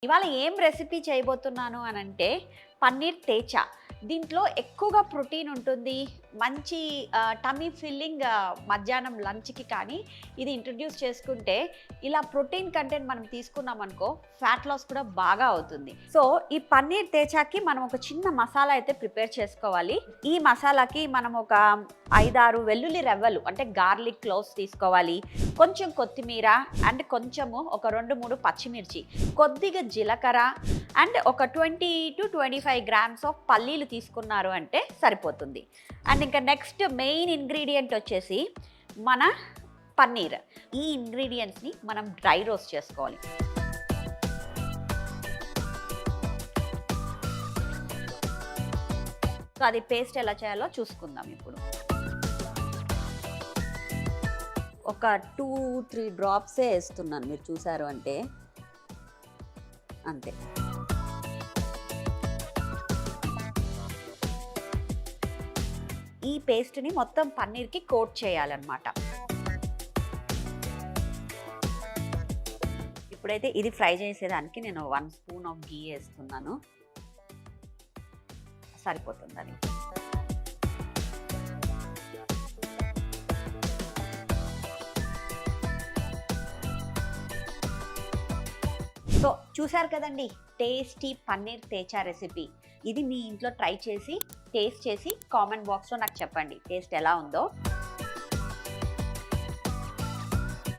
ఇవాళ ఏం రెసిపీ చేయబోతున్నాను అనంటే పన్నీర్ తేచా. దీంట్లో ఎక్కువగా ప్రోటీన్ ఉంటుంది. మంచి టమ్మీ ఫిల్లింగ్ మధ్యాహ్నం లంచ్‌కి కానీ ఇది ఇంట్రొడ్యూస్ చేసుకుంటే ఇలా ప్రోటీన్ కంటెంట్ మనం తీసుకున్నామనుకో ఫ్యాట్ లాస్ కూడా బాగా అవుతుంది. సో ఈ పన్నీర్ తేచాకి మనం ఒక చిన్న మసాలా అయితే ప్రిపేర్ చేసుకోవాలి. ఈ మసాలాకి మనం ఒక 5-6 వెల్లుల్లి రెవ్వలు అంటే గార్లిక్ క్లోవ్స్ తీసుకోవాలి. కొంచెం కొత్తిమీర అండ్ కొంచెము ఒక 2-3 పచ్చిమిర్చి, కొద్దిగా జీలకర్ర అండ్ ఒక 20-25 గ్రామ్స్ ఆఫ్ పల్లీలు తీసుకున్నారు అంటే సరిపోతుంది. అండ్ ఇంకా నెక్స్ట్ మెయిన్ ఇంగ్రీడియంట్ వచ్చేసి మన పన్నీర్. ఈ ఇంగ్రీడియంట్స్ని మనం డ్రై రోస్ట్ చేసుకోవాలి. సో అది పేస్ట్ ఎలా చేయాలో చూసుకుందాం ఇప్పుడు. ఒక 2-3 డ్రాప్సే వేస్తున్నాను, మీరు చూసారు అంటే అంతే. ఈ పేస్ట్ని మొత్తం పన్నీర్కి కోట్ చేయాలన్నమాట. ఇప్పుడైతే ఇది ఫ్రై చేసేదానికి నేను 1 స్పూన్ ఆఫ్ గీ వేస్తున్నాను, సరిపోతుందని. సో చూసారు కదండి, టేస్టీ పన్నీర్ తేచా రెసిపీ. ఇది మీ ఇంట్లో ట్రై చేసి టేస్ట్ చేసి కామెంట్ బాక్స్లో నాకు చెప్పండి టేస్ట్ ఎలా ఉందో.